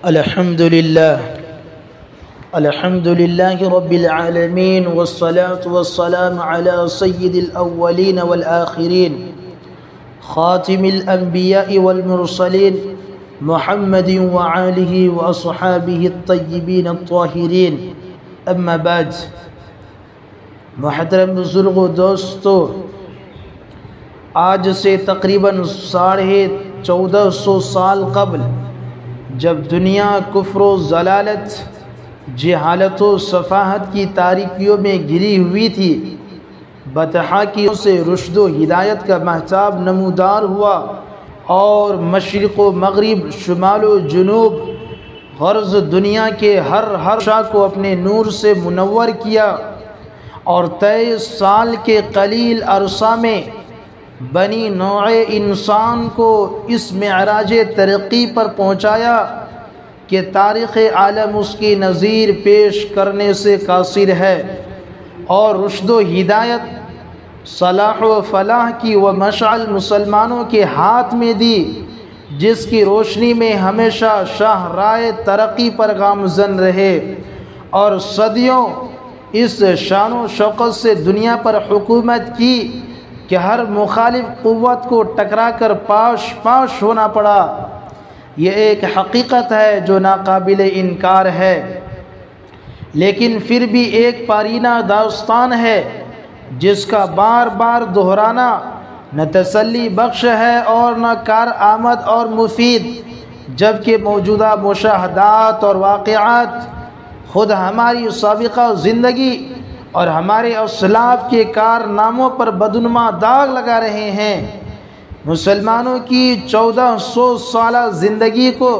الحمد لله رب العالمين والصلاة والسلام على سيد الأولين والآخرين خاتم الأنبياء والمرسلين محمد وآله وأصحابه الطيبين الطاهرين اما بعد. محترم بزرگ و دوستو، آج سے تقریباً 1450 سال قبل جب دنیا کفر و ضلالت، جہالت و سفاہت کی تاریکیوں میں گری ہوئی تھی، بدحاکیوں سے رشد و ہدایت کا مہتاب نمودار ہوا اور مشرق و مغرب، شمال و جنوب، غرض دنیا کے ہر شاہ کو اپنے نور سے منور کیا، اور 23 سال کے قلیل عرصہ میں بنی نوع انسان کو اس معراج ترقی پر پہنچایا کہ تاریخ عالم اس کی نظیر پیش کرنے سے قاصر ہے، اور رشد و ہدایت، صلاح و فلاح کی وہ مشعل مسلمانوں کے ہاتھ میں دی، جس کی روشنی میں ہمیشہ شاہراہ ترقی پر گامزن رہے، اور صدیوں اس شان و شوکت سے دنیا پر حکومت کی کہ ہر مخالف قوت کو ٹکرا کر پاش ہونا پڑا۔ یہ ایک حقیقت ہے جو ناقابل انکار ہے، لیکن پھر بھی ایک پارینہ داستان ہے جس کا بار بار دہرانا نہ تسلی بخش ہے اور نہ کارآمد اور مفید، جبکہ موجودہ مشاہدات اور واقعات خود ہماری سابقہ زندگی اور ہمارے اسلاف کے کارناموں پر بدنما داغ لگا رہے ہیں۔ مسلمانوں کی 1400 سالہ زندگی کو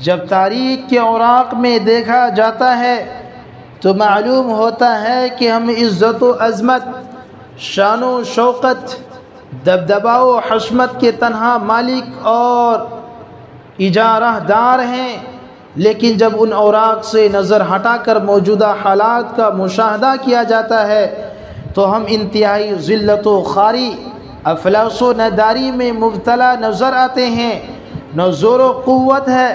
جب تاریخ کے اوراق میں دیکھا جاتا ہے تو معلوم ہوتا ہے کہ ہم عزت و عظمت، شان و شوکت، دبدبہ و حشمت کے تنہا مالک اور اجارہ دار ہیں، لیکن جب ان اوراق سے نظر ہٹا کر موجودہ حالات کا مشاہدہ کیا جاتا ہے تو ہم انتہائی ذلت و خواری، افلاس و نداری میں مبتلا نظر آتے ہیں۔ نہ زور و قوت ہے،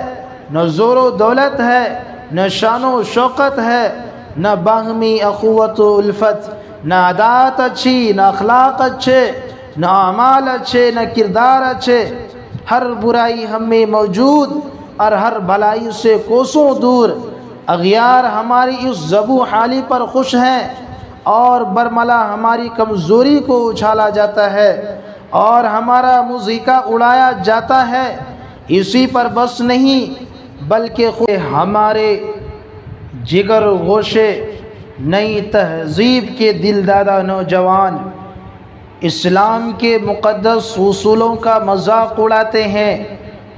نہ زور و دولت ہے، نہ شان و شوکت ہے، نہ باہمی اخوت و الفت، نہ عادات اچھی، نہ اخلاق اچھے، نہ اعمال اچھے، نہ کردار اچھے۔ ہر برائی ہم میں موجود اور ہر بھلائی سے کوسوں دور۔ اغیار ہماری اس ضبو حالی پر خوش ہیں اور برملا ہماری کمزوری کو اچھالا جاتا ہے اور ہمارا مضحکہ اڑایا جاتا ہے۔ اسی پر بس نہیں بلکہ خود ہمارے جگر گوشے نئی تہذیب کے دلدادہ نوجوان اسلام کے مقدس اصولوں کا مذاق اڑاتے ہیں،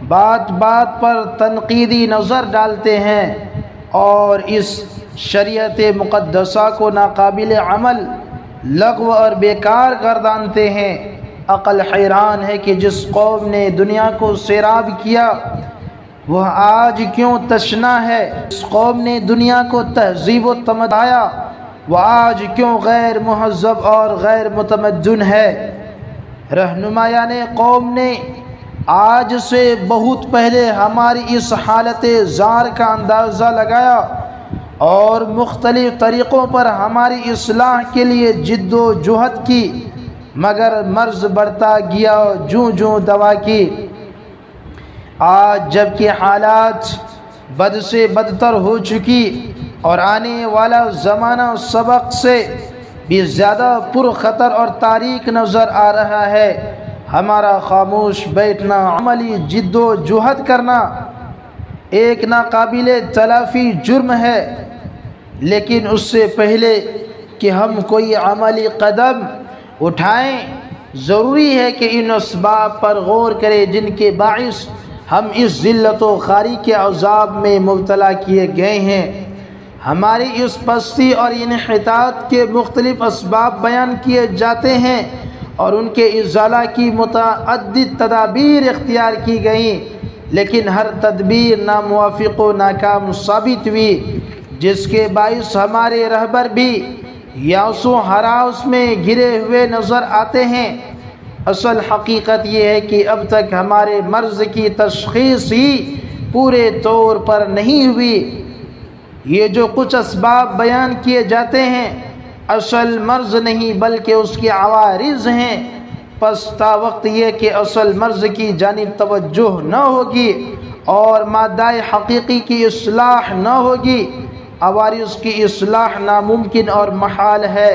بات بات پر تنقیدی نظر ڈالتے ہیں اور اس شریعت مقدسہ کو ناقابل عمل، لغو اور بیکار گردانتے ہیں۔ عقل حیران ہے کہ جس قوم نے دنیا کو سیراب کیا وہ آج کیوں تشنا ہے، جس قوم نے دنیا کو تہذیب و تمدن دیا وہ آج کیوں غیر مہذب اور غیر متمدن ہے۔ رہنمایان قوم نے آج سے بہت پہلے ہماری اس حالت زار کا اندازہ لگایا اور مختلف طریقوں پر ہماری اصلاح کے لیے جد و جہد کی، مگر مرض بڑھتا گیا جوں جوں دوا کی۔ آج جب کہ حالات بد سے بدتر ہو چکی اور آنے والا زمانہ سبق سے بھی زیادہ پرخطر اور تاریک نظر آ رہا ہے، ہمارا خاموش بیٹھنا، عملی جد و جہد کرنا ایک ناقابل تلافی جرم ہے، لیکن اس سے پہلے کہ ہم کوئی عملی قدم اٹھائیں ضروری ہے کہ ان اسباب پر غور کریں جن کے باعث ہم اس ذلت و خواری کے عذاب میں مبتلا کیے گئے ہیں۔ ہماری اس پستی اور انحطاط کے مختلف اسباب بیان کیے جاتے ہیں اور ان کے ازالہ کی متعدد تدابیر اختیار کی گئیں، لیکن ہر تدبیر ناموافق و ناکام ثابت ہوئی، جس کے باعث ہمارے رہبر بھی یاس و ہراس میں گھرے ہوئے نظر آتے ہیں۔ اصل حقیقت یہ ہے کہ اب تک ہمارے مرض کی تشخیص ہی پورے طور پر نہیں ہوئی۔ یہ جو کچھ اسباب بیان کیے جاتے ہیں اصل مرض نہیں بلکہ اس کے عوارض ہیں، پس تا وقت یہ کہ اصل مرض کی جانب توجہ نہ ہوگی اور مادہ حقیقی کی اصلاح نہ ہوگی، عوارض کی اصلاح ناممکن اور محال ہے۔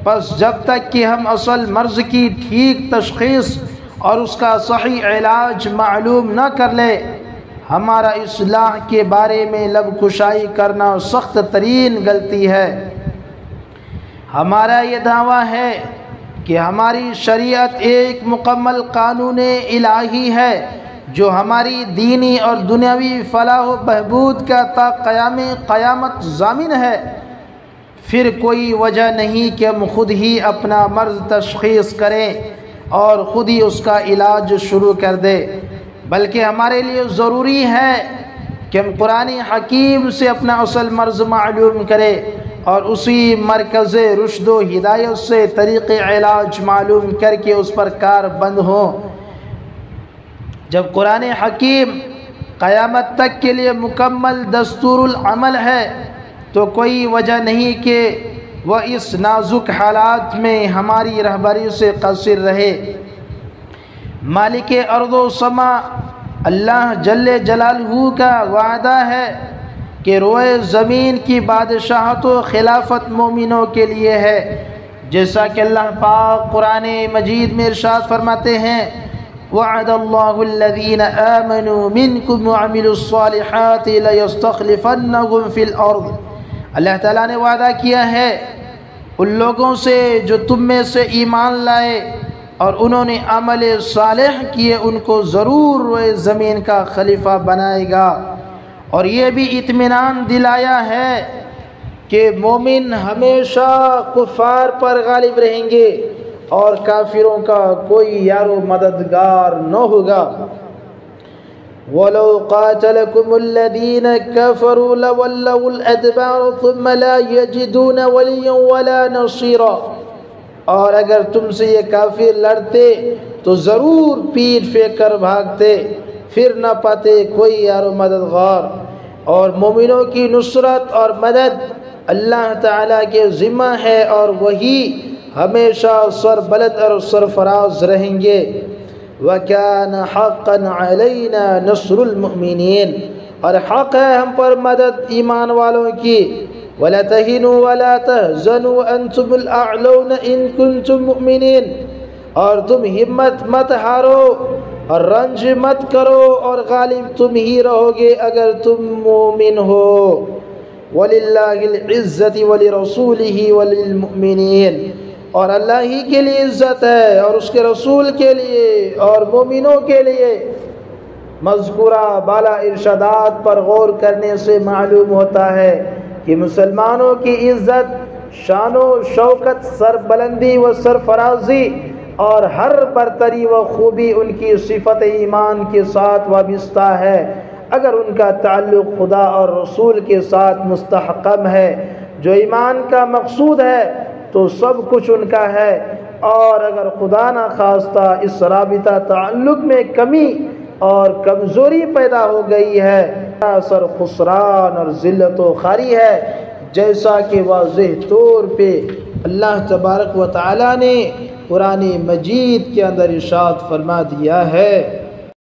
پس جب تک کہ ہم اصل مرض کی ٹھیک تشخیص اور اس کا صحیح علاج معلوم نہ کر لیں، ہمارا اصلاح کے بارے میں لب کشائی کرنا سخت ترین غلطی ہے۔ ہمارا یہ دعویٰ ہے کہ ہماری شریعت ایک مکمل قانون الہی ہے جو ہماری دینی اور دنیاوی فلاح و بہبود کا تا قیام قیامت ضامن ہے۔ پھر کوئی وجہ نہیں کہ ہم خود ہی اپنا مرض تشخیص کریں اور خود ہی اس کا علاج شروع کر دیں، بلکہ ہمارے لیے ضروری ہے کہ ہم قرآن حکیم سے اپنا اصل مرض معلوم کریں اور اسی مرکز رشد و ہدایت سے طریق علاج معلوم کر کے اس پر کار بند ہوں۔ جب قرآن حکیم قیامت تک کے لیے مکمل دستور العمل ہے تو کوئی وجہ نہیں کہ وہ اس نازک حالات میں ہماری رہبری سے قاصر رہے۔ مالک ارض و سما اللہ جل جلالہ کا وعدہ ہے کہ روئے زمین کی بادشاہت و خلافت مومنوں کے لیے ہے، جیسا کہ اللہ پاک قرآن مجید میں ارشاد فرماتے ہیں وعد اللہ الذین آمنوا منکم وعملوا الصالحات لیستخلفنہم فی الارض۔ اللہ تعالیٰ نے وعدہ کیا ہے ان لوگوں سے جو تم میں سے ایمان لائے اور انہوں نے عمل صالح کیے، ان کو ضرور روئے زمین کا خلیفہ بنائے گا۔ اور یہ بھی اطمینان دلایا ہے کہ مومن ہمیشہ کفار پر غالب رہیں گے اور کافروں کا کوئی یار و مددگار نہ ہوگا۔ وَلَوْ قَاتَلَكُمُ الَّذِينَ كَفَرُوا لَوَلَّوُا الْأَدْبَارَ ثُمَّ لَا يَجِدُونَ وَلِيًّا وَلَا نَصِيرًا، اور اگر تم سے یہ کافر لڑتے تو ضرور پیٹ پھینک کر بھاگتے، پھر نہ پاتے کوئی یار و مددگار۔ اور مومنوں کی نصرت اور مدد اللہ تعالیٰ کے ذمہ ہے اور وہی ہمیشہ سربلند اور سرفراز رہیں گے۔ وَكَانَ حَقًّا عَلَيْنَا نَصْرُ الْمُؤْمِنِينَ، اور حق ہے ہم پر مدد ایمان والوں کی۔ وَلَا تَهِنُوا وَلَا تَحْزَنُوا وَأَنْتُمُ الْأَعْلَوْنَ إِن كُنتُم مُؤْمِنِينَ، اور تم ہمت مت ہارو اور رنج مت کرو اور غالب تم ہی رہو گے اگر تم مومن ہو۔ وَلِلَّهِ الْعِزَّةِ وَلِرَسُولِهِ وَلِلْمُؤْمِنِينَ، اور اللہ ہی کے لیے عزت ہے اور اس کے رسول کے لیے اور مومنوں کے لیے۔ مذکورہ بالا ارشادات پر غور کرنے سے معلوم ہوتا ہے کہ مسلمانوں کی عزت، شان و شوکت، سربلندی و سرفرازی اور ہر برتری و خوبی ان کی صفت ایمان کے ساتھ وابستہ ہے۔ اگر ان کا تعلق خدا اور رسول کے ساتھ مستحکم ہے جو ایمان کا مقصود ہے تو سب کچھ ان کا ہے، اور اگر خدا نہ خواستہ اس رابطہ تعلق میں کمی اور کمزوری پیدا ہو گئی ہے، اثر خسران اور ذلت و خواری ہے، جیسا کہ واضح طور پہ اللہ تبارک و تعالی نے قرآن مجید کے اندر ارشاد فرما دیا ہے۔